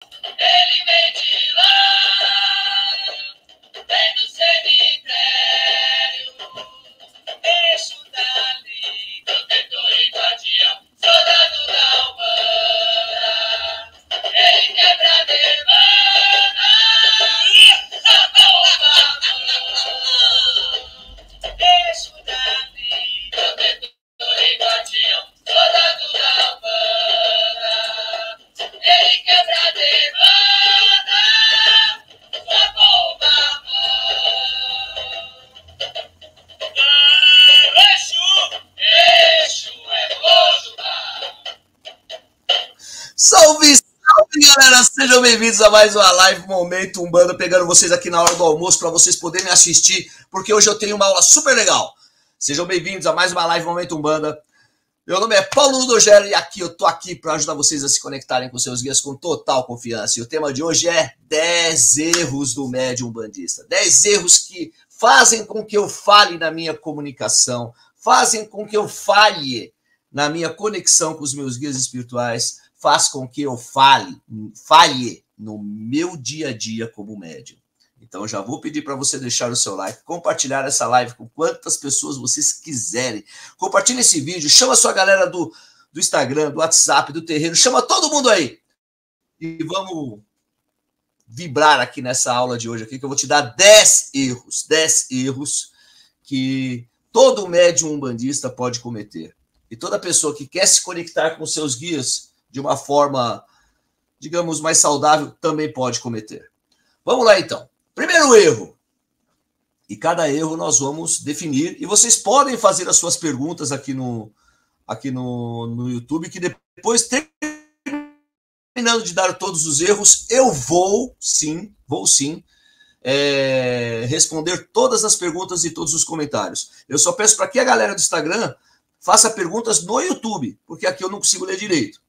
Ele vem de lá, vem do cemitério, eixo da lei, protetor e guardião, soldado da Umbanda. Ele quebra a demanda, salva o eixo da lei, protetor e guardião, soldado da Umbanda. Ele quebra a demanda, sua bomba a mão. Exu é Ojubá. Salve, salve, galera! Sejam bem-vindos a mais uma live Momento Umbanda, pegando vocês aqui na hora do almoço para vocês poderem assistir, porque hoje eu tenho uma aula super legal. Sejam bem-vindos a mais uma live Momento Umbanda. Meu nome é Paulo Ludogero e aqui eu tô aqui para ajudar vocês a se conectarem com seus guias com total confiança. E o tema de hoje é 10 erros do médium umbandista. 10 erros que fazem com que eu falhe na minha comunicação, fazem com que eu falhe na minha conexão com os meus guias espirituais, faz com que eu falhe no meu dia a dia como médium. Então, já vou pedir para você deixar o seu like, compartilhar essa live com quantas pessoas vocês quiserem. Compartilhe esse vídeo, chama a sua galera do Instagram, do WhatsApp, do terreiro, chama todo mundo aí. E vamos vibrar aqui nessa aula de hoje, aqui, que eu vou te dar 10 erros que todo médium umbandista pode cometer. E toda pessoa que quer se conectar com seus guias de uma forma, digamos, mais saudável, também pode cometer. Vamos lá, então. Primeiro erro, e cada erro nós vamos definir, e vocês podem fazer as suas perguntas aqui no YouTube, que depois, terminando de dar todos os erros, eu vou sim responder todas as perguntas e todos os comentários. Eu só peço para que a galera do Instagram faça perguntas no YouTube, porque aqui eu não consigo ler direito.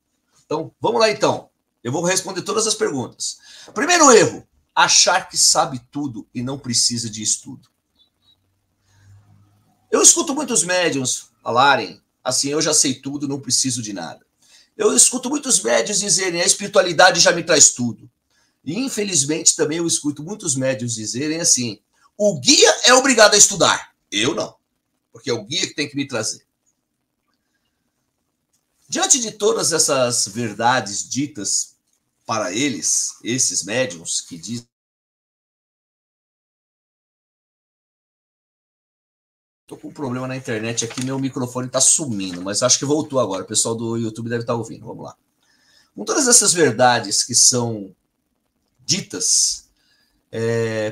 Então, vamos lá então. Eu vou responder todas as perguntas. Primeiro erro. Achar que sabe tudo e não precisa de estudo. Eu escuto muitos médiuns falarem assim, eu já sei tudo, não preciso de nada. Eu escuto muitos médiuns dizerem, a espiritualidade já me traz tudo. E infelizmente também eu escuto muitos médiuns dizerem assim, o guia é obrigado a estudar. Eu não, porque é o guia que tem que me trazer. Diante de todas essas verdades ditas para eles, esses médiuns que dizem, tô com um problema na internet aqui, meu microfone está sumindo, mas acho que voltou agora, o pessoal do YouTube deve estar ouvindo, vamos lá. Com todas essas verdades que são ditas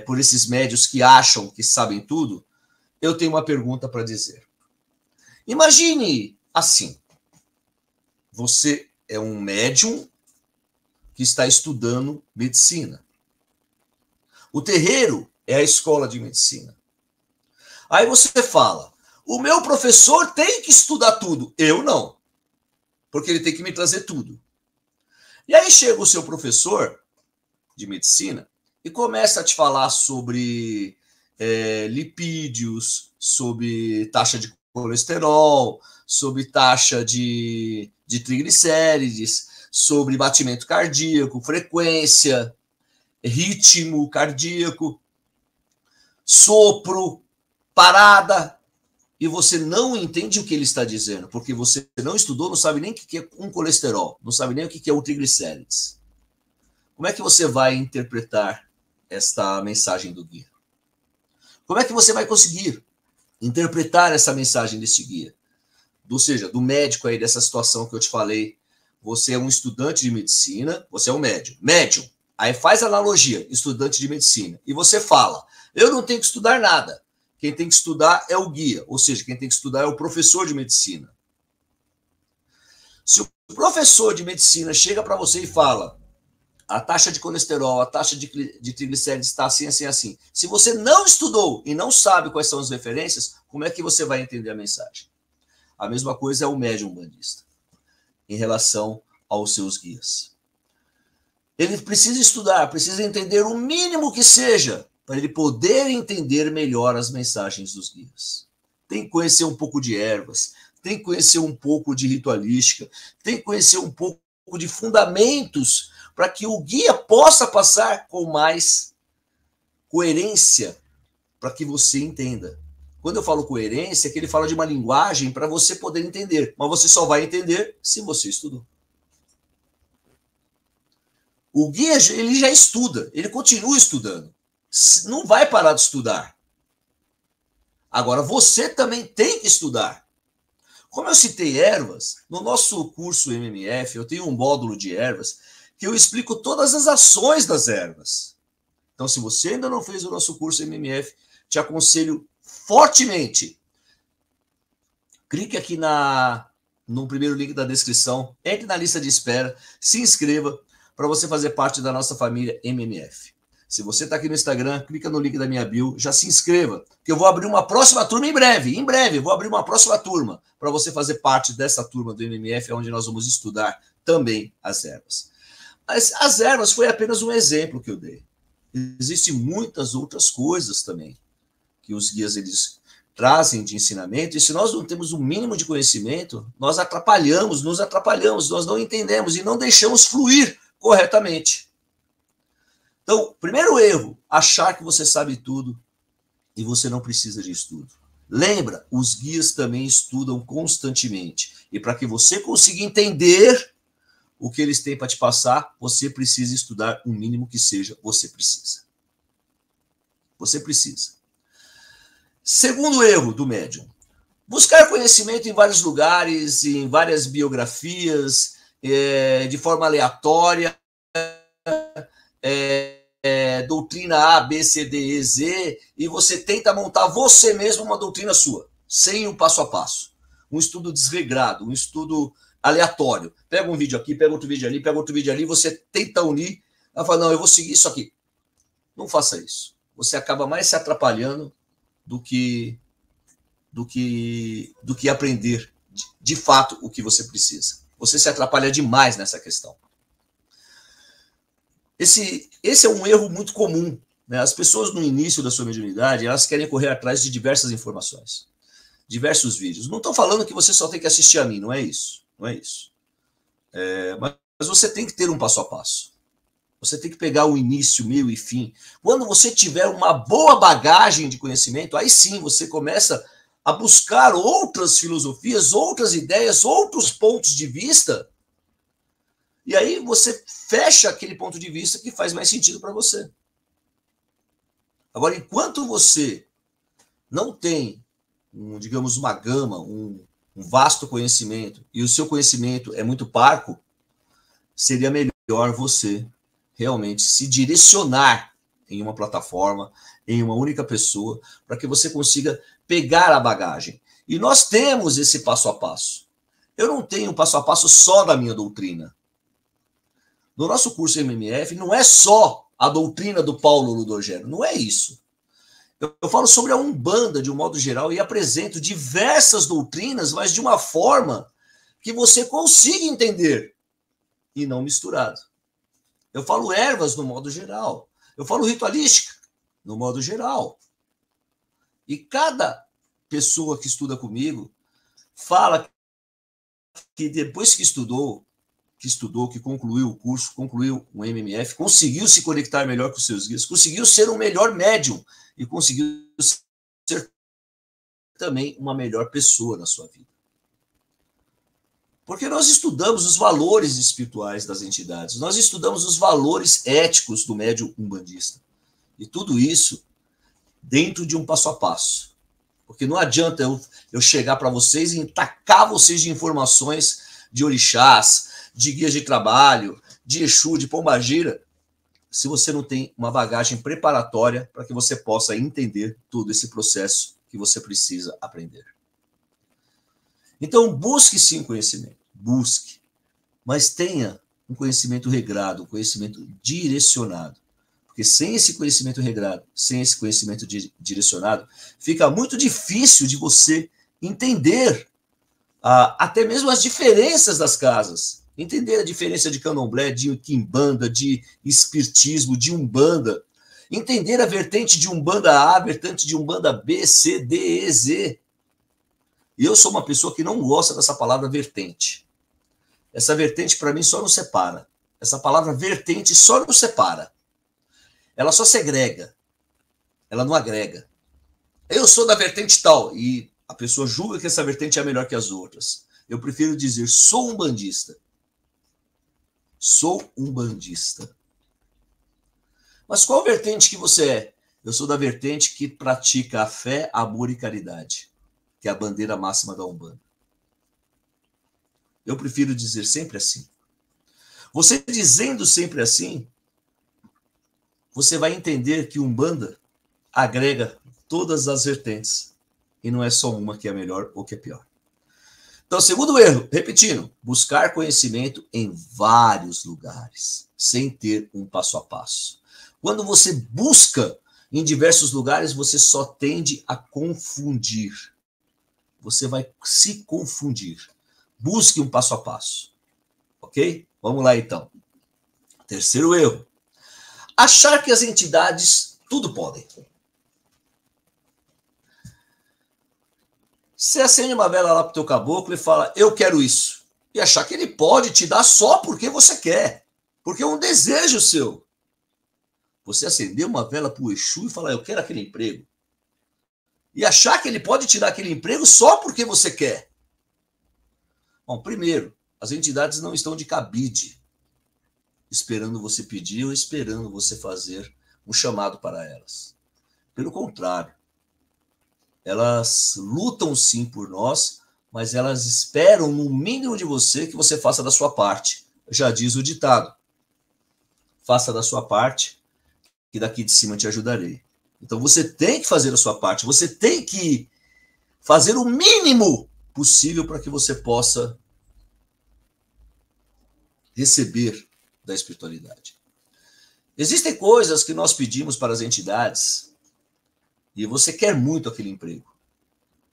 por esses médiuns que acham que sabem tudo, eu tenho uma pergunta para dizer. Imagine assim, você é um médium que está estudando medicina. O terreiro é a escola de medicina. Aí você fala, o meu professor tem que estudar tudo. Eu não, porque ele tem que me trazer tudo. E aí chega o seu professor de medicina e começa a te falar sobre lipídios, sobre taxa de colesterol, sobre taxa de triglicérides, sobre batimento cardíaco, frequência, ritmo cardíaco, sopro, parada, e você não entende o que ele está dizendo, porque você não estudou, não sabe nem o que é um colesterol, não sabe nem o que é um triglicérides. Como é que você vai interpretar esta mensagem do guia? Como é que você vai conseguir interpretar essa mensagem desse guia? Ou seja, do médico aí, dessa situação que eu te falei. Você é um estudante de medicina, você é um médium. Médium, aí faz analogia, estudante de medicina. E você fala, eu não tenho que estudar nada. Quem tem que estudar é o guia, ou seja, quem tem que estudar é o professor de medicina. Se o professor de medicina chega para você e fala, a taxa de colesterol, a taxa de triglicérides está assim, assim, assim. Se você não estudou e não sabe quais são as referências, como é que você vai entender a mensagem? A mesma coisa é o médium umbandista em relação aos seus guias. Ele precisa estudar, precisa entender o mínimo que seja, para ele poder entender melhor as mensagens dos guias. Tem que conhecer um pouco de ervas, tem que conhecer um pouco de ritualística, tem que conhecer um pouco de fundamentos para que o guia possa passar com mais coerência para que você entenda. Quando eu falo coerência, é que ele fala de uma linguagem para você poder entender, mas você só vai entender se você estudou. O guia, ele já estuda, ele continua estudando. Não vai parar de estudar. Agora, você também tem que estudar. Como eu citei ervas, no nosso curso MMF, eu tenho um módulo de ervas que eu explico todas as ações das ervas. Então, se você ainda não fez o nosso curso MMF, te aconselho fortemente. Clique aqui no primeiro link da descrição, entre na lista de espera, se inscreva para você fazer parte da nossa família MMF. Se você está aqui no Instagram, clica no link da minha bio, já se inscreva, que eu vou abrir uma próxima turma em breve. Em breve, vou abrir uma próxima turma para você fazer parte dessa turma do MMF, onde nós vamos estudar também as ervas. Mas as ervas foi apenas um exemplo que eu dei. Existem muitas outras coisas também que os guias eles trazem de ensinamento, e se nós não temos o mínimo de conhecimento, nós nos atrapalhamos, nós não entendemos e não deixamos fluir corretamente. Então, primeiro erro, achar que você sabe tudo e você não precisa de estudo. Lembra, os guias também estudam constantemente. E para que você consiga entender o que eles têm para te passar, você precisa estudar o mínimo que seja, você precisa. Você precisa. Segundo erro do médium, buscar conhecimento em vários lugares, em várias biografias, de forma aleatória, doutrina A, B, C, D, E, Z, e você tenta montar você mesmo uma doutrina sua, sem o passo a passo. Um estudo desregrado, um estudo aleatório. Pega um vídeo aqui, pega outro vídeo ali, pega outro vídeo ali, você tenta unir, ela fala, não, eu vou seguir isso aqui. Não faça isso. Você acaba mais se atrapalhando do que aprender de fato o que você precisa. Você se atrapalha demais nessa questão. Esse é um erro muito comum, né? As pessoas no início da sua mediunidade, elas querem correr atrás de diversas informações, diversos vídeos. Não estou falando que você só tem que assistir a mim, não é isso. Não é isso. Mas você tem que ter um passo a passo. Você tem que pegar o início, meio e fim. Quando você tiver uma boa bagagem de conhecimento, aí sim você começa a buscar outras filosofias, outras ideias, outros pontos de vista. E aí você fecha aquele ponto de vista que faz mais sentido para você. Agora, enquanto você não tem, digamos, uma gama, um vasto conhecimento, e o seu conhecimento é muito parco, seria melhor você realmente se direcionar em uma plataforma, em uma única pessoa, para que você consiga pegar a bagagem. E nós temos esse passo a passo. Eu não tenho um passo a passo só da minha doutrina. No nosso curso MMF, não é só a doutrina do Paulo Ludogero, não é isso. Eu falo sobre a Umbanda de um modo geral e apresento diversas doutrinas, mas de uma forma que você consiga entender e não misturado. Eu falo ervas no modo geral. Eu falo ritualística no modo geral. E cada pessoa que estuda comigo fala que depois que estudou, que concluiu o curso, concluiu o MMF, conseguiu se conectar melhor com os seus guias, conseguiu ser um melhor médium e conseguiu ser também uma melhor pessoa na sua vida. Porque nós estudamos os valores espirituais das entidades, nós estudamos os valores éticos do médium umbandista. E tudo isso dentro de um passo a passo. Porque não adianta eu chegar para vocês e tacar vocês de informações de orixás, de guias de trabalho, de Exu, de Pombagira, se você não tem uma bagagem preparatória para que você possa entender todo esse processo que você precisa aprender. Então, busque sim conhecimento, busque, mas tenha um conhecimento regrado, um conhecimento direcionado. Porque sem esse conhecimento regrado, sem esse conhecimento direcionado, fica muito difícil de você entender até mesmo as diferenças das casas. Entender a diferença de candomblé, de quimbanda, de espiritismo, de umbanda. Entender a vertente de umbanda A, a vertente de umbanda B, C, D, E, Z. E eu sou uma pessoa que não gosta dessa palavra vertente. Essa vertente, para mim, só nos separa. Essa palavra vertente só nos separa. Ela só segrega. Ela não agrega. Eu sou da vertente tal, e a pessoa julga que essa vertente é melhor que as outras. Eu prefiro dizer, sou um bandista. Sou um bandista. Mas qual vertente que você é? Eu sou da vertente que pratica a fé, amor e caridade, que é a bandeira máxima da Umbanda. Eu prefiro dizer sempre assim. Você dizendo sempre assim, você vai entender que Umbanda agrega todas as vertentes e não é só uma que é melhor ou que é pior. Então, segundo erro, repetindo, buscar conhecimento em vários lugares, sem ter um passo a passo. Quando você busca em diversos lugares, você só tende a confundir. Você vai se confundir. Busque um passo a passo. Ok? Vamos lá, então. Terceiro erro. Achar que as entidades tudo podem. Você acende uma vela lá pro teu caboclo e fala, eu quero isso. E achar que ele pode te dar só porque você quer. Porque é um desejo seu. Você acender uma vela pro Exu e falar, eu quero aquele emprego. E achar que ele pode te dar aquele emprego só porque você quer. Bom, primeiro, as entidades não estão de cabide, esperando você pedir ou esperando você fazer um chamado para elas. Pelo contrário, elas lutam sim por nós, mas elas esperam no mínimo de você que você faça da sua parte. Já diz o ditado, faça da sua parte, que daqui de cima te ajudarei. Então você tem que fazer a sua parte, você tem que fazer o mínimo possível para que você possa receber da espiritualidade. Existem coisas que nós pedimos para as entidades e você quer muito aquele emprego.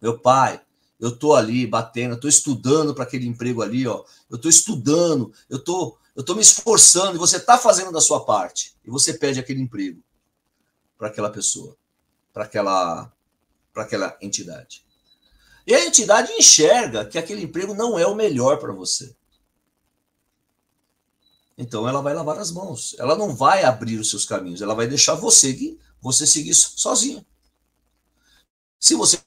Meu pai, eu estou ali batendo, eu estou estudando para aquele emprego ali, ó. Eu estou estudando, eu tô me esforçando e você está fazendo da sua parte. E você pede aquele emprego para aquela pessoa, para aquela entidade. E a entidade enxerga que aquele emprego não é o melhor para você. Então ela vai lavar as mãos. Ela não vai abrir os seus caminhos. Ela vai deixar você seguir sozinho. Se você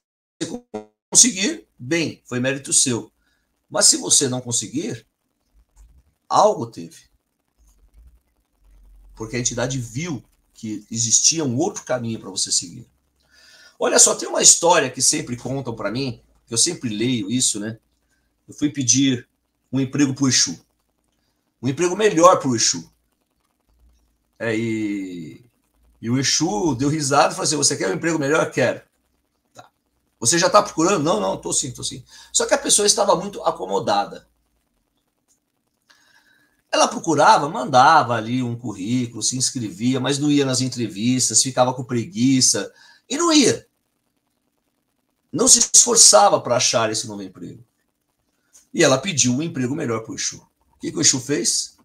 conseguir, bem, foi mérito seu. Mas se você não conseguir, algo teve. Porque a entidade viu que existia um outro caminho para você seguir. Olha só, tem uma história que sempre contam para mim, que eu sempre leio isso, né? Eu fui pedir um emprego para o Exu. Um emprego melhor para o Exu. E o Exu deu risada e falou assim, você quer um emprego melhor? Quero. Tá. Você já está procurando? Não, estou sim. Só que a pessoa estava muito acomodada. Ela procurava, mandava ali um currículo, se inscrevia, mas não ia nas entrevistas, ficava com preguiça e não ia. Não se esforçava para achar esse novo emprego. E ela pediu um emprego melhor para o Exu. O que o Exu fez?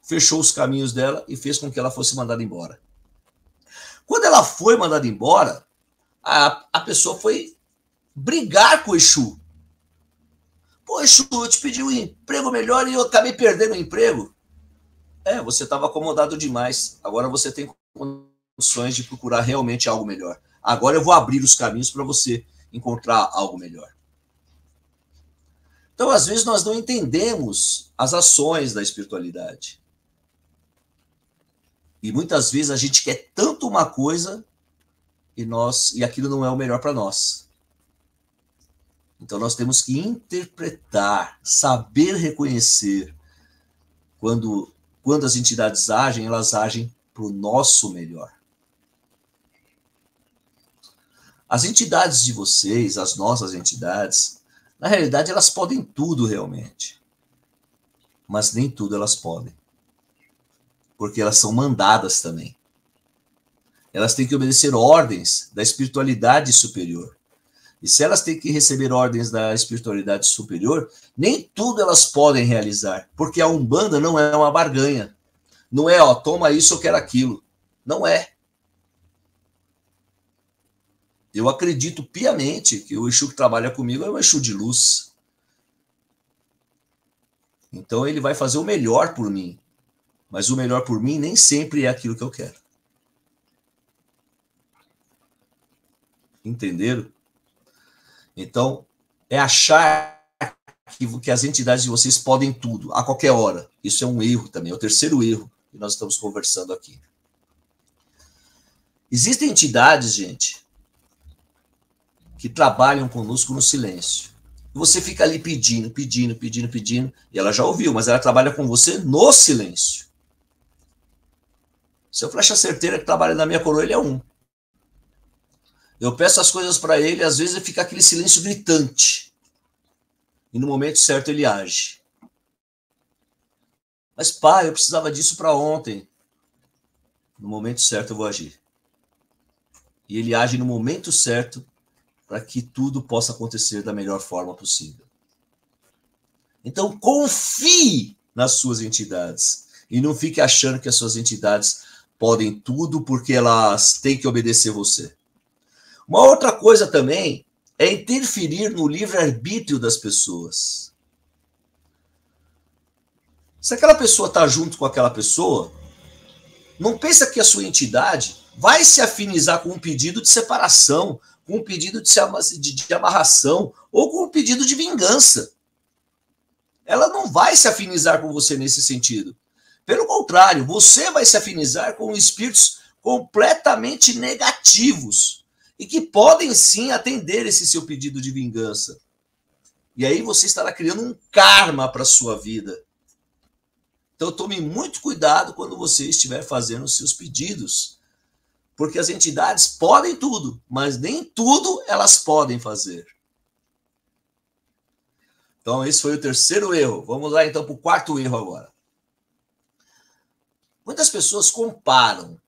Fechou os caminhos dela e fez com que ela fosse mandada embora. Quando ela foi mandada embora, a pessoa foi brigar com o Exu. Pô, Exu, eu te pedi um emprego melhor e eu acabei perdendo o emprego. Você estava acomodado demais. Agora você tem condições de procurar realmente algo melhor. Agora eu vou abrir os caminhos para você encontrar algo melhor. Então, às vezes, nós não entendemos as ações da espiritualidade. E muitas vezes a gente quer tanto uma coisa e aquilo não é o melhor para nós. Então, nós temos que interpretar, saber reconhecer quando as entidades agem, elas agem para o nosso melhor. As entidades de vocês, as nossas entidades, na realidade, elas podem tudo realmente. Mas nem tudo elas podem. Porque elas são mandadas também. Elas têm que obedecer ordens da espiritualidade superior. E se elas têm que receber ordens da espiritualidade superior, nem tudo elas podem realizar. Porque a Umbanda não é uma barganha. Não é, toma isso, eu quero aquilo. Não é. Eu acredito piamente que o Exu que trabalha comigo é um Exu de luz. Então ele vai fazer o melhor por mim. Mas o melhor por mim nem sempre é aquilo que eu quero. Entenderam? Então, é achar que as entidades de vocês podem tudo, a qualquer hora. Isso é um erro também, é o terceiro erro que nós estamos conversando aqui. Existem entidades, gente, que trabalham conosco no silêncio. Você fica ali pedindo, e ela já ouviu, mas ela trabalha com você no silêncio. Seu flecha certeira que trabalha na minha coroa, ele é um. Eu peço as coisas para ele, às vezes fica aquele silêncio gritante. E no momento certo ele age. Mas, pai, eu precisava disso para ontem. No momento certo eu vou agir. E ele age no momento certo para que tudo possa acontecer da melhor forma possível. Então, confie nas suas entidades. E não fique achando que as suas entidades podem tudo porque elas têm que obedecer você. Uma outra coisa também é interferir no livre-arbítrio das pessoas. Se aquela pessoa está junto com aquela pessoa, não pensa que a sua entidade vai se afinizar com um pedido de separação, com um pedido de amarração ou com um pedido de vingança. Ela não vai se afinizar com você nesse sentido. Pelo contrário, você vai se afinizar com espíritos completamente negativos e que podem sim atender esse seu pedido de vingança. E aí você estará criando um karma para a sua vida. Então tome muito cuidado quando você estiver fazendo os seus pedidos, porque as entidades podem tudo, mas nem tudo elas podem fazer. Então esse foi o terceiro erro. Vamos lá então para o quarto erro agora. Muitas pessoas comparam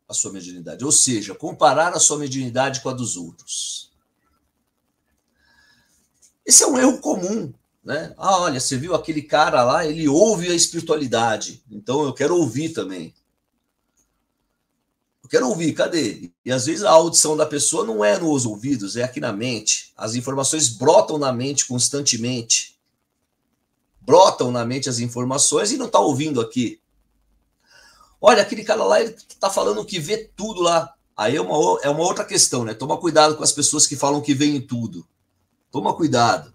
a sua mediunidade, ou seja, comparar a sua mediunidade com a dos outros. Esse é um erro comum, né? Ah, olha, você viu aquele cara lá, ele ouve a espiritualidade, então eu quero ouvir também. Eu quero ouvir, cadê? E às vezes a audição da pessoa não é nos ouvidos, é aqui na mente. As informações brotam na mente constantemente. Brotam na mente as informações e não está ouvindo aqui. Olha, aquele cara lá, ele está falando que vê tudo lá. Aí é uma outra questão, né? Toma cuidado com as pessoas que falam que veem tudo. Toma cuidado.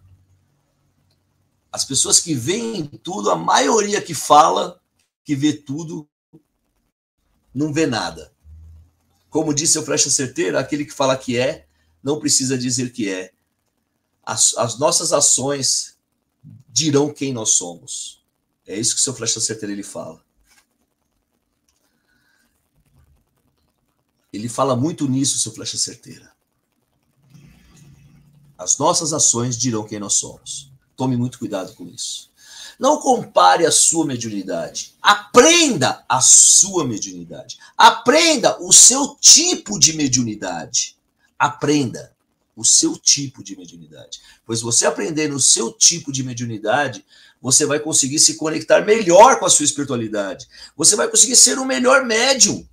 As pessoas que veem tudo, a maioria que fala que vê tudo, não vê nada. Como disse o Flecha Certeira, aquele que fala que é, não precisa dizer que é. As nossas ações dirão quem nós somos. É isso que o seu Flecha Certeira ele fala. Ele fala muito nisso, seu Flecha Certeira. As nossas ações dirão quem nós somos. Tome muito cuidado com isso. Não compare a sua mediunidade. Aprenda a sua mediunidade. Aprenda o seu tipo de mediunidade. Aprenda o seu tipo de mediunidade. Pois você aprendendo o seu tipo de mediunidade, você vai conseguir se conectar melhor com a sua espiritualidade. Você vai conseguir ser um melhor médium.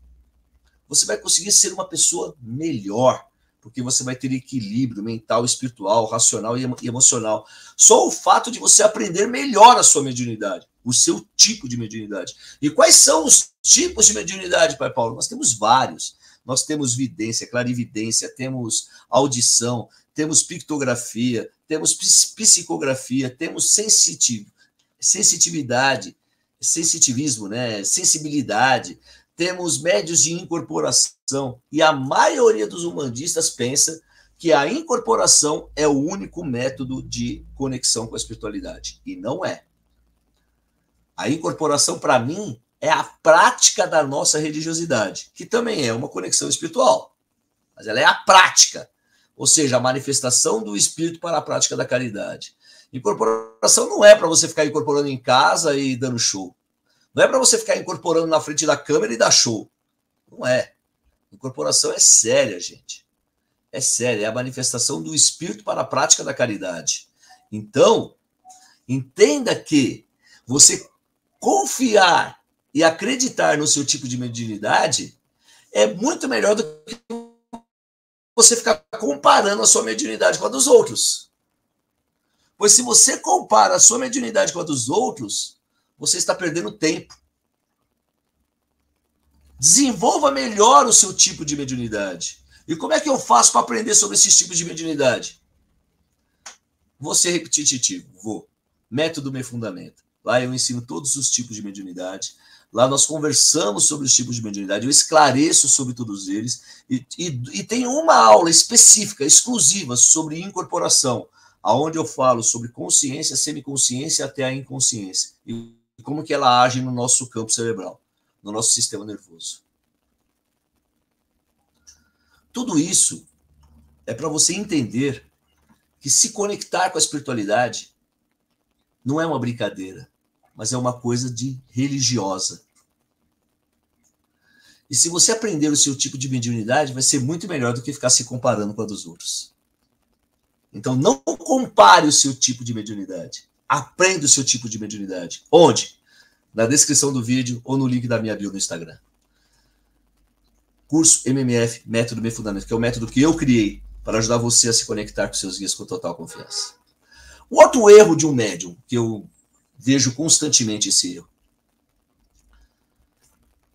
Você vai conseguir ser uma pessoa melhor, porque você vai ter equilíbrio mental, espiritual, racional e emocional. Só o fato de você aprender melhor a sua mediunidade, o seu tipo de mediunidade. E quais são os tipos de mediunidade, Pai Paulo? Nós temos vários. Nós temos vidência, clarividência, temos audição, temos pictografia, temos psicografia, temos sensitividade, sensitivismo, né? Sensibilidade. Temos médios de incorporação, e a maioria dos umbandistas pensa que a incorporação é o único método de conexão com a espiritualidade. E não é. A incorporação, para mim, é a prática da nossa religiosidade, que também é uma conexão espiritual. Mas ela é a prática, ou seja, a manifestação do espírito para a prática da caridade. Incorporação não é para você ficar incorporando em casa e dando show. Não é para você ficar incorporando na frente da câmera e dar show. Não é. Incorporação é séria, gente. É séria. É a manifestação do espírito para a prática da caridade. Então, entenda que você confiar e acreditar no seu tipo de mediunidade é muito melhor do que você ficar comparando a sua mediunidade com a dos outros. Pois se você compara a sua mediunidade com a dos outros, você está perdendo tempo. Desenvolva melhor o seu tipo de mediunidade. E como é que eu faço para aprender sobre esses tipos de mediunidade? Vou ser repetitivo, vou. Método Me Fundamenta. Lá eu ensino todos os tipos de mediunidade. Lá nós conversamos sobre os tipos de mediunidade, eu esclareço sobre todos eles. E tem uma aula específica, exclusiva, sobre incorporação, onde eu falo sobre consciência, semiconsciência até a inconsciência. E como que ela age no nosso campo cerebral, no nosso sistema nervoso. Tudo isso é para você entender que se conectar com a espiritualidade não é uma brincadeira, mas é uma coisa de religiosa. E se você aprender o seu tipo de mediunidade, vai ser muito melhor do que ficar se comparando com a dos outros. Então não compare o seu tipo de mediunidade. Aprenda o seu tipo de mediunidade. Onde? Na descrição do vídeo ou no link da minha bio no Instagram. Curso MMF, Método Me Fundamenta, que é o método que eu criei para ajudar você a se conectar com seus guias com total confiança. O outro erro de um médium, que eu vejo constantemente esse erro.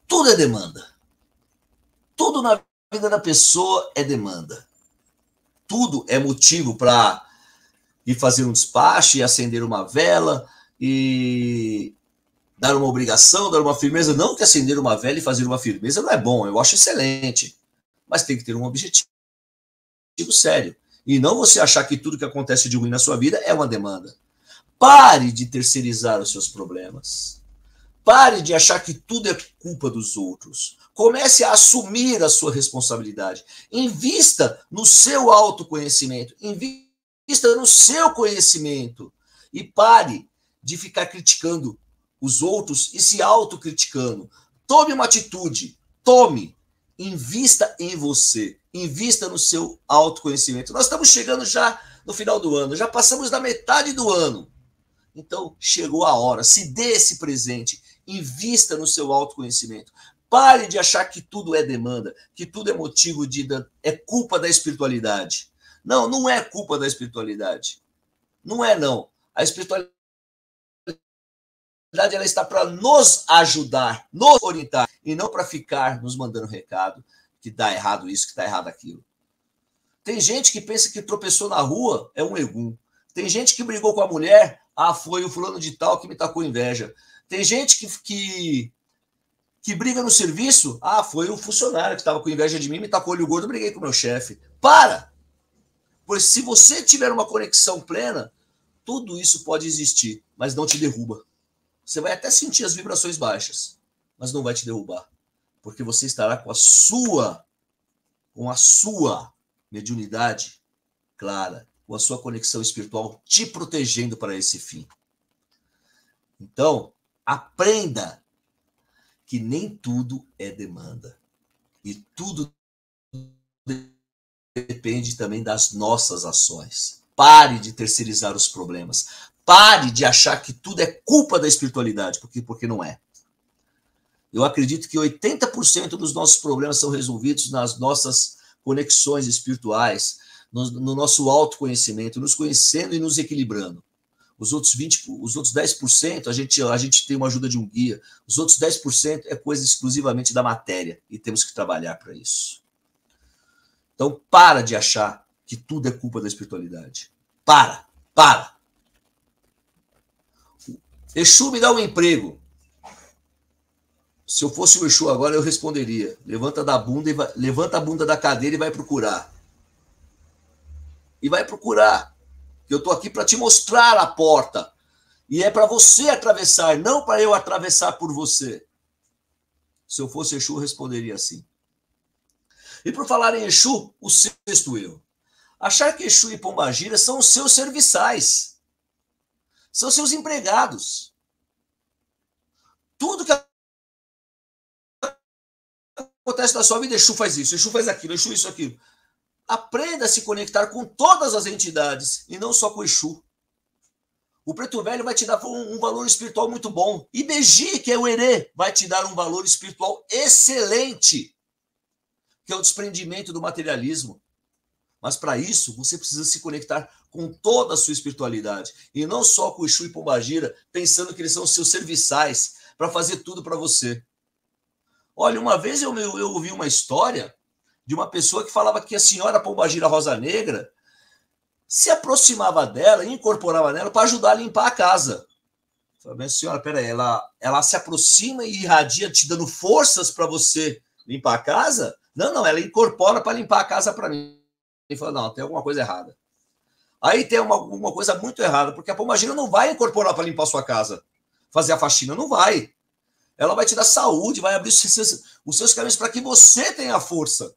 Tudo é demanda. Tudo na vida da pessoa é demanda. Tudo é motivo para ir fazer um despacho, e acender uma vela, e dar uma obrigação, dar uma firmeza. Não que acender uma vela e fazer uma firmeza não é bom, eu acho excelente. Mas tem que ter um objetivo sério. E não você achar que tudo que acontece de ruim na sua vida é uma demanda. Pare de terceirizar os seus problemas. Pare de achar que tudo é culpa dos outros. Comece a assumir a sua responsabilidade. Invista no seu autoconhecimento. Invista no seu conhecimento. E pare de ficar criticando os outros e se autocriticando. Tome uma atitude. Tome. Invista em você. Invista no seu autoconhecimento. Nós estamos chegando já no final do ano. Já passamos da metade do ano. Então, chegou a hora. Se dê esse presente. Invista no seu autoconhecimento. Pare de achar que tudo é demanda, que tudo é motivo de... é culpa da espiritualidade. Não, não é culpa da espiritualidade. Não é, não. A espiritualidade ela está para nos ajudar, nos orientar, e não para ficar nos mandando recado que dá errado isso, que está errado aquilo. Tem gente que pensa que tropeçou na rua é um egum. Tem gente que brigou com a mulher, foi o fulano de tal que me tacou inveja. Tem gente que briga no serviço, foi o funcionário que estava com inveja de mim, me tacou olho gordo, briguei com o meu chefe. Para! Pois se você tiver uma conexão plena, tudo isso pode existir, mas não te derruba. Você vai até sentir as vibrações baixas, mas não vai te derrubar, porque você estará com a sua mediunidade clara, com a sua conexão espiritual te protegendo para esse fim. Então, aprenda que nem tudo é demanda. E tudo depende também das nossas ações. Pare de terceirizar os problemas. Pare de achar que tudo é culpa da espiritualidade, porque não é. Eu acredito que 80% dos nossos problemas são resolvidos nas nossas conexões espirituais, no nosso autoconhecimento, nos conhecendo e nos equilibrando. Os outros 10%, a gente tem uma ajuda de um guia. Os outros 10% é coisa exclusivamente da matéria e temos que trabalhar para isso. Então, para de achar que tudo é culpa da espiritualidade. Para. Exu me dá um emprego. Se eu fosse o Exu agora, eu responderia. Levanta a bunda da cadeira e vai procurar. E vai procurar. Eu estou aqui para te mostrar a porta. E é para você atravessar, não para eu atravessar por você. Se eu fosse Exu, eu responderia assim. E por falar em Exu, o sexto erro. Achar que Exu e Pombagira são os seus serviçais. São seus empregados. Tudo que acontece na sua vida, Exu faz isso, Exu faz aquilo, Exu isso, aquilo. Aprenda a se conectar com todas as entidades e não só com o Exu. O Preto Velho vai te dar um valor espiritual muito bom. Ibeji, que é o Herê, vai te dar um valor espiritual excelente, que é o desprendimento do materialismo. Mas para isso, você precisa se conectar com toda a sua espiritualidade. E não só com o Exu e Pombagira, pensando que eles são seus serviçais para fazer tudo para você. Olha, uma vez eu ouvi uma história de uma pessoa que falava que a senhora Pombagira Rosa Negra se aproximava dela e incorporava nela para ajudar a limpar a casa. Eu falei, mas senhora, peraí, ela se aproxima e irradia te dando forças para você limpar a casa? Não, ela incorpora para limpar a casa para mim. Ele falou, não, tem alguma coisa errada. Aí tem alguma coisa muito errada, porque a Pombagira não vai incorporar para limpar a sua casa, fazer a faxina, não vai. Ela vai te dar saúde, vai abrir os seus caminhos para que você tenha força.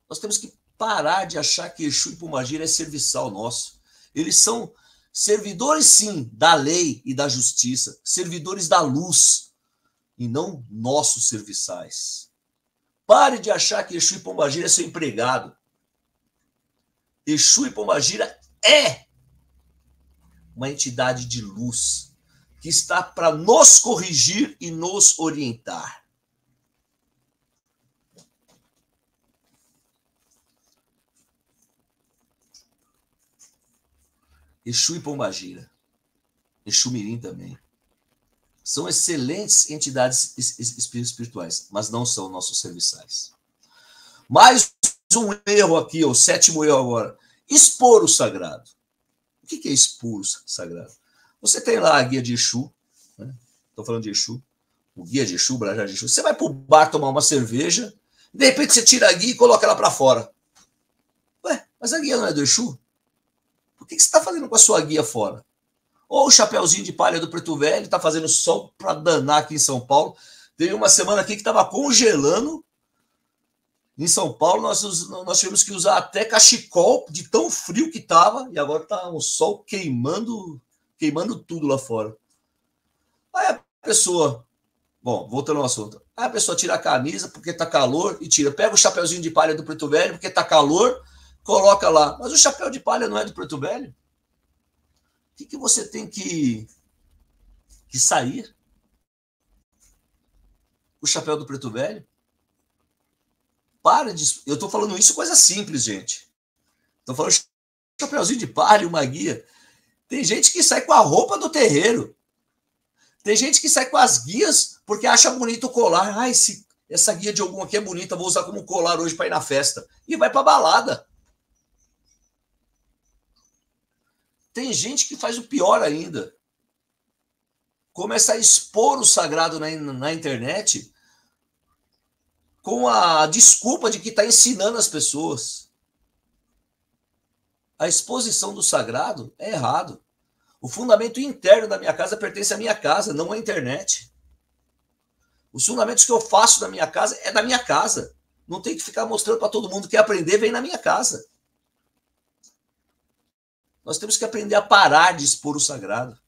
Nós temos que parar de achar que Exu e Pombagira é serviçal nosso. Eles são servidores, sim, da lei e da justiça, servidores da luz, e não nossos serviçais. Pare de achar que Exu e Pombagira é seu empregado. Exu e Pombagira é uma entidade de luz que está para nos corrigir e nos orientar. Exu e Pombagira, Exu Mirim também, são excelentes entidades espirituais, mas não são nossos serviçais. Mais um erro aqui, o sétimo erro agora, expor o sagrado. O que é expor o sagrado? Você tem lá a guia de Exu, né? Estou falando de Exu, o guia de Exu, o Brajá de Exu. Você vai para o bar tomar uma cerveja, de repente você tira a guia e coloca ela para fora. Ué, mas a guia não é do Exu? Por que você está fazendo com a sua guia fora? Ou o chapeuzinho de palha do Preto Velho, está fazendo sol para danar aqui em São Paulo. Teve uma semana aqui que estava congelando. Em São Paulo, nós tivemos que usar até cachecol, de tão frio que estava, e agora está um sol queimando tudo lá fora. Aí a pessoa, bom, voltando ao assunto, aí a pessoa tira a camisa porque está calor e tira. Pega o chapeuzinho de palha do Preto Velho porque está calor, coloca lá. Mas o chapéu de palha não é do Preto Velho? O que você tem que sair? O chapéu do Preto Velho? Para de... Eu estou falando isso coisa simples, gente. Estou falando chapeuzinho de palha, uma guia. Tem gente que sai com a roupa do terreiro. Tem gente que sai com as guias porque acha bonito o colar. Ah, essa guia de algum aqui é bonita, vou usar como colar hoje para ir na festa. E vai para balada. Tem gente que faz o pior ainda. Começa a expor o sagrado na internet com a desculpa de que está ensinando as pessoas. A exposição do sagrado é errado. O fundamento interno da minha casa pertence à minha casa, não à internet. Os fundamentos que eu faço na minha casa é da minha casa. Não tem que ficar mostrando para todo mundo que quer aprender, vem na minha casa. Nós temos que aprender a parar de expor o sagrado.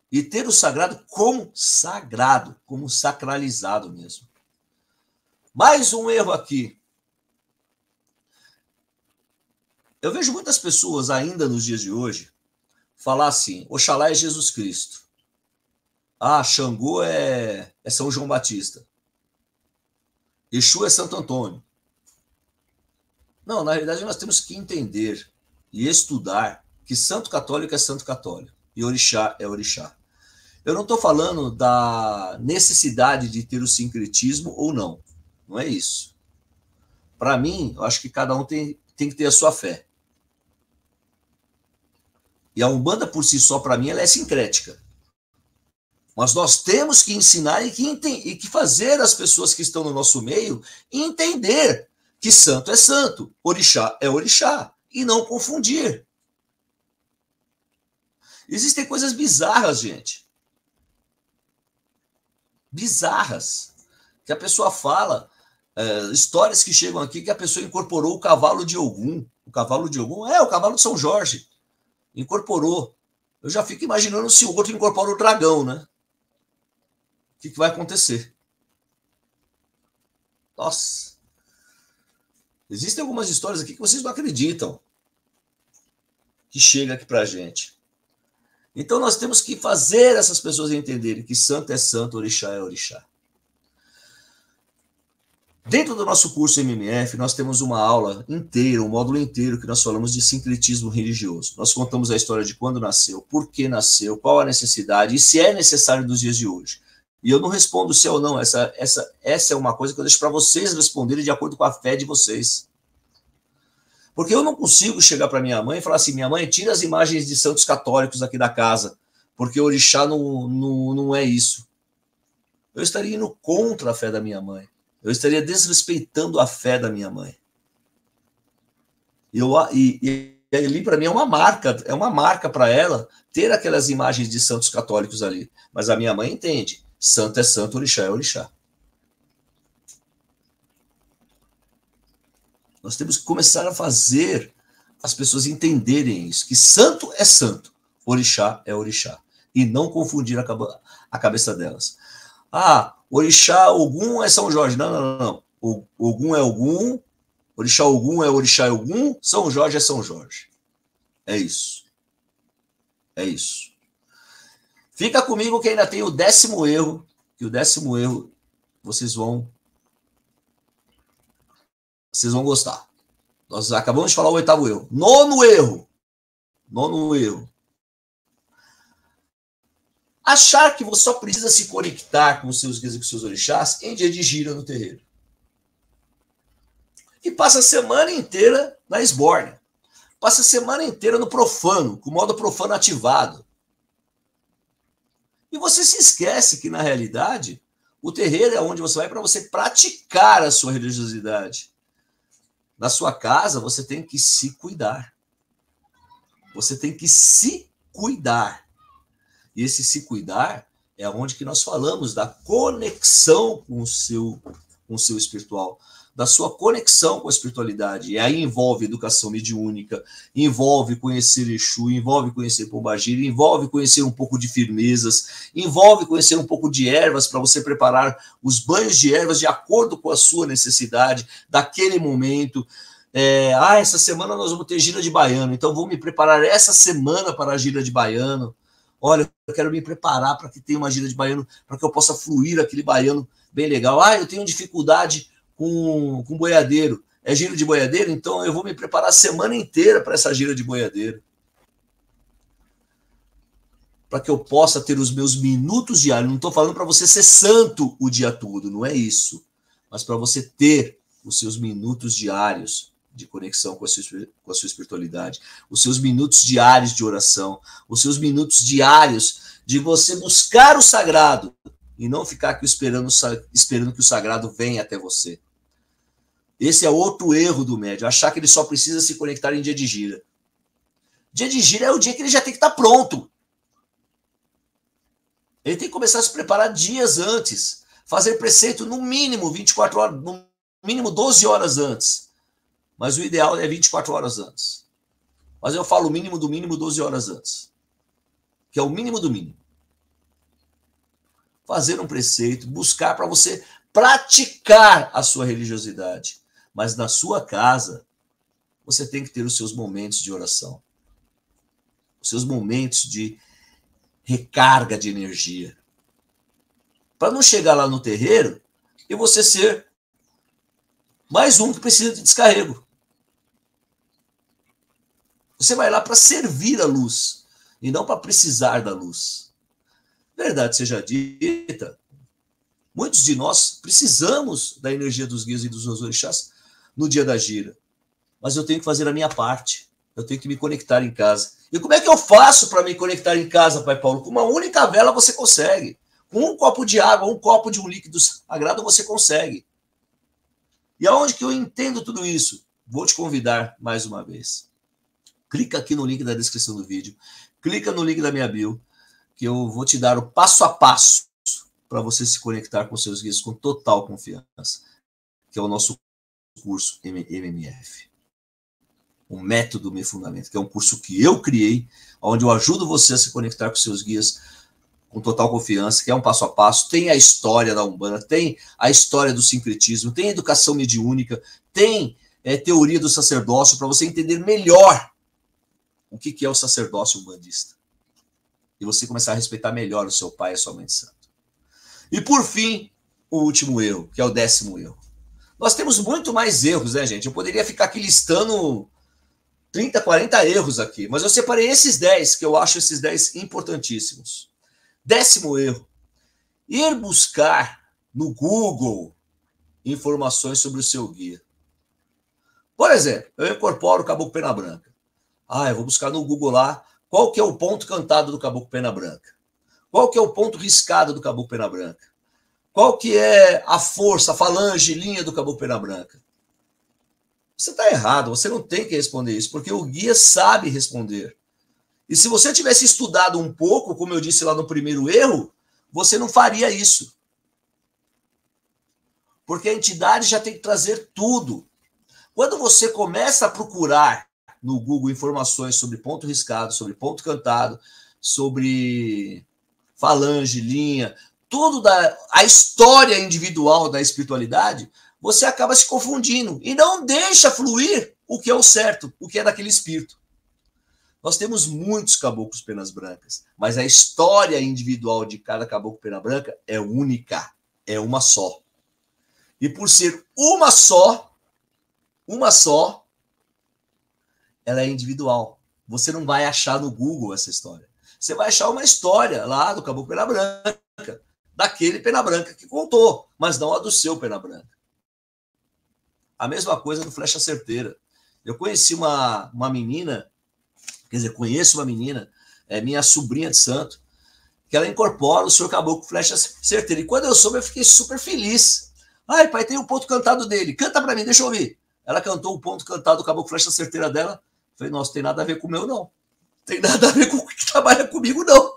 E ter o sagrado como sagrado, como sacralizado mesmo. Mais um erro aqui. Eu vejo muitas pessoas ainda nos dias de hoje falar assim, Oxalá é Jesus Cristo. Ah, Xangô é São João Batista. Exu é Santo Antônio. Não, na realidade nós temos que entender e estudar que santo católico é santo católico e orixá é orixá. Eu não estou falando da necessidade de ter o sincretismo ou não. Não é isso. Para mim, eu acho que cada um tem que ter a sua fé. E a Umbanda, por si só, para mim, ela é sincrética. Mas nós temos que ensinar e que fazer as pessoas que estão no nosso meio entender que santo é santo, orixá é orixá, e não confundir. Existem coisas bizarras, gente. Bizarras. Que a pessoa fala, histórias que chegam aqui que a pessoa incorporou o cavalo de Ogum. O cavalo de Ogum é o cavalo de São Jorge. Incorporou. Eu já fico imaginando se o outro incorpora o dragão, né? O que vai acontecer? Nossa. Existem algumas histórias aqui que vocês não acreditam. Que chega aqui pra gente. Então nós temos que fazer essas pessoas entenderem que santo é santo, orixá é orixá. Dentro do nosso curso MMF, nós temos uma aula inteira, um módulo inteiro que nós falamos de sincretismo religioso. Nós contamos a história de quando nasceu, por que nasceu, qual a necessidade e se é necessário dos dias de hoje. E eu não respondo se é ou não, essa é uma coisa que eu deixo para vocês responderem de acordo com a fé de vocês. Porque eu não consigo chegar para minha mãe e falar assim, minha mãe, tira as imagens de santos católicos aqui da casa, porque o orixá não é isso. Eu estaria indo contra a fé da minha mãe. Eu estaria desrespeitando a fé da minha mãe. E ali, para mim, é uma marca para ela ter aquelas imagens de santos católicos ali. Mas a minha mãe entende. Santo é santo, orixá é orixá. Nós temos que começar a fazer as pessoas entenderem isso, que santo é santo, orixá é orixá. E não confundir a cabeça delas. Ah, orixá Ogum é São Jorge. Não. Ogum é Ogum, orixá é orixá Ogum, São Jorge é São Jorge. É isso. É isso. Fica comigo que ainda tem o 10º erro, que o 10º erro vocês vão gostar. Nós acabamos de falar o 8º erro. Nono erro. Achar que você só precisa se conectar com os seus guias e com os seus orixás em dia de gira no terreiro. E passa a semana inteira na esbórnia. Passa a semana inteira no profano, com o modo profano ativado. E você se esquece que, na realidade, o terreiro é onde você vai para você praticar a sua religiosidade. Na sua casa, você tem que se cuidar. Você tem que se cuidar. E esse se cuidar é onde que nós falamos da conexão com o seu espiritual, da sua conexão com a espiritualidade. E aí envolve educação mediúnica, envolve conhecer Exu, envolve conhecer Pombagira, envolve conhecer um pouco de firmezas, envolve conhecer um pouco de ervas para você preparar os banhos de ervas de acordo com a sua necessidade, daquele momento. Essa semana nós vamos ter gira de baiano, então vou me preparar essa semana para a gira de baiano. Olha, eu quero me preparar para que tenha uma gira de baiano, para que eu possa fluir aquele baiano bem legal. Eu tenho dificuldade com boiadeiro. É gira de boiadeiro? Então eu vou me preparar a semana inteira para essa gira de boiadeiro. Para que eu possa ter os meus minutos diários. Não estou falando para você ser santo o dia todo, não é isso. Mas para você ter os seus minutos diários de conexão com a sua espiritualidade, os seus minutos diários de oração, os seus minutos diários de você buscar o sagrado e não ficar aqui esperando que o sagrado venha até você. Esse é outro erro do médium, achar que ele só precisa se conectar em dia de gira. Dia de gira é o dia que ele já tem que estar pronto. Ele tem que começar a se preparar dias antes, fazer preceito no mínimo 24 horas, no mínimo 12 horas antes. Mas o ideal é 24 horas antes. Mas eu falo o mínimo do mínimo 12 horas antes. Que é o mínimo do mínimo. Fazer um preceito, buscar para você praticar a sua religiosidade. Mas na sua casa, você tem que ter os seus momentos de oração. Os seus momentos de recarga de energia. Para não chegar lá no terreiro e você ser mais um que precisa de descarrego. Você vai lá para servir a luz e não para precisar da luz. Verdade seja dita, muitos de nós precisamos da energia dos guias e dos orixás no dia da gira. Mas eu tenho que fazer a minha parte. Eu tenho que me conectar em casa. E como é que eu faço para me conectar em casa, Pai Paulo? Com uma única vela você consegue. Com um copo de água, um copo de um líquido sagrado você consegue. E aonde que eu entendo tudo isso? Vou te convidar mais uma vez. Clica aqui no link da descrição do vídeo. Clica no link da minha bio, que eu vou te dar o passo a passo para você se conectar com seus guias com total confiança, que é o nosso curso MMF. O Método Me Fundamento, que é um curso que eu criei, onde eu ajudo você a se conectar com seus guias com total confiança, que é um passo a passo. Tem a história da Umbanda, tem a história do sincretismo, tem a educação mediúnica, tem teoria do sacerdócio, para você entender melhor o que é o sacerdócio umbandista. E você começar a respeitar melhor o seu pai e a sua mãe de santo. E por fim, o último erro, que é o 10º erro. Nós temos muito mais erros, né, gente? Eu poderia ficar aqui listando 30, 40 erros aqui, mas eu separei esses 10, que eu acho esses 10 importantíssimos. 10º erro: ir buscar no Google informações sobre o seu guia. Por exemplo, eu incorporo o Caboclo Pena Branca. Eu vou buscar no Google lá qual que é o ponto cantado do Caboclo Pena Branca. Qual que é o ponto riscado do Caboclo Pena Branca? Qual que é a força, a falange, linha do Caboclo Pena Branca? Você está errado, você não tem que responder isso, porque o guia sabe responder. E se você tivesse estudado um pouco, como eu disse lá no primeiro erro, você não faria isso. Porque a entidade já tem que trazer tudo. Quando você começa a procurar no Google informações sobre ponto riscado, sobre ponto cantado, sobre falange, linha, tudo a história individual da espiritualidade, você acaba se confundindo e não deixa fluir o que é o certo, o que é daquele espírito. Nós temos muitos caboclos penas brancas, mas a história individual de cada caboclo pena branca é única, é uma só. E por ser uma só, ela é individual. Você não vai achar no Google essa história. Você vai achar uma história lá do Caboclo Pena Branca, daquele Pena Branca que contou, mas não a do seu Pena Branca. A mesma coisa do Flecha Certeira. Eu conheci uma menina, conheço uma menina, é minha sobrinha de santo, que ela incorpora o Senhor Caboclo Flecha Certeira. E quando eu soube, eu fiquei super feliz. Pai, tem um ponto cantado dele. Canta pra mim, deixa eu ouvir. Ela cantou o ponto cantado do Caboclo Flecha Certeira dela. Falei, nossa, tem nada a ver com o meu, não. Tem nada a ver com o que trabalha comigo, não.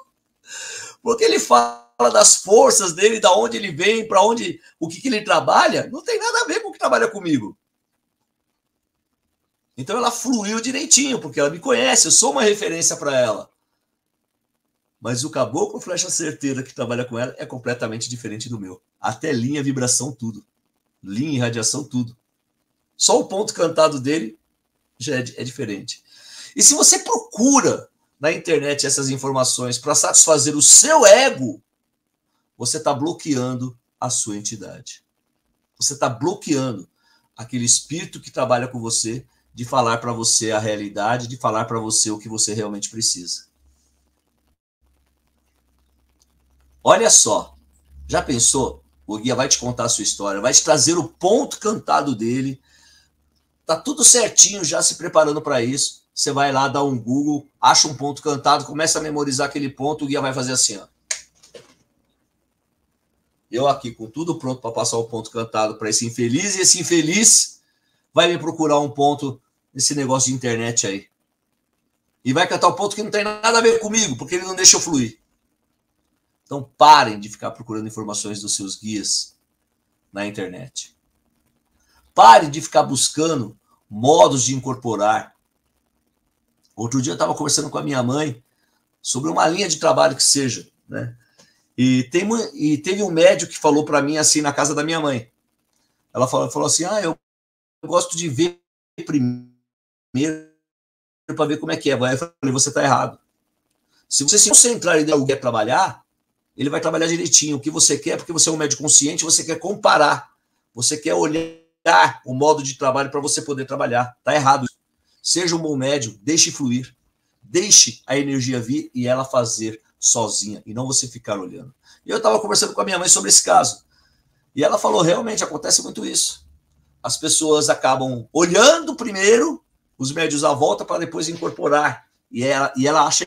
Porque ele fala das forças dele, da onde ele vem, para onde, o que ele trabalha, não tem nada a ver com o que trabalha comigo. Então ela fluiu direitinho, porque ela me conhece, eu sou uma referência para ela. Mas o Caboclo Flecha Certeira que trabalha com ela é completamente diferente do meu. Até linha, vibração, tudo. Linha, irradiação, tudo. Só o ponto cantado dele já é diferente. E se você procura na internet essas informações para satisfazer o seu ego, você está bloqueando a sua entidade. Você está bloqueando aquele espírito que trabalha com você de falar para você a realidade, de falar para você o que você realmente precisa. Olha só, já pensou? O guia vai te contar a sua história, vai te trazer o ponto cantado dele. Tá tudo certinho, já se preparando para isso. Você vai lá, dá um Google, acha um ponto cantado, começa a memorizar aquele ponto, o guia vai fazer assim, ó. Eu aqui com tudo pronto para passar o ponto cantado para esse infeliz, e esse infeliz vai me procurar um ponto nesse negócio de internet aí. E vai cantar um ponto que não tem nada a ver comigo, porque ele não deixa eu fluir. Então parem de ficar procurando informações dos seus guias na internet. Parem de ficar buscando modos de incorporar. Outro dia eu estava conversando com a minha mãe sobre uma linha de trabalho que seja, né? E teve um médico que falou para mim assim na casa da minha mãe. Ela falou assim, eu gosto de ver primeiro para ver como é que é. Aí eu falei, você está errado. Se você se concentrar em alguém trabalhar, ele vai trabalhar direitinho. O que você quer, porque você é um médico consciente, você quer comparar. Você quer olhar o modo de trabalho para você poder trabalhar. Está errado. Seja um bom médium, deixe fluir. Deixe a energia vir e ela fazer sozinha, e não você ficar olhando. E eu estava conversando com a minha mãe sobre esse caso. E ela falou, realmente, acontece muito isso. As pessoas acabam olhando primeiro, os médios à volta, para depois incorporar. E ela acha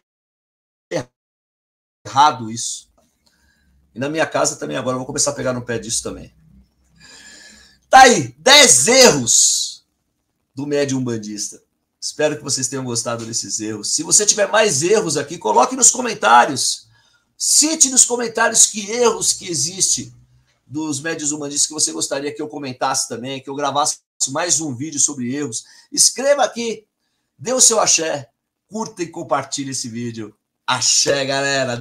errado isso. E na minha casa também agora eu vou começar a pegar no pé disso também. Tá aí, 10 erros do médium umbandista. Espero que vocês tenham gostado desses erros. Se você tiver mais erros aqui, coloque nos comentários. Cite nos comentários que erros que existem dos médiuns umbandistas que você gostaria que eu comentasse também, que eu gravasse mais um vídeo sobre erros. Escreva aqui, dê o seu axé, curta e compartilhe esse vídeo. Axé, galera!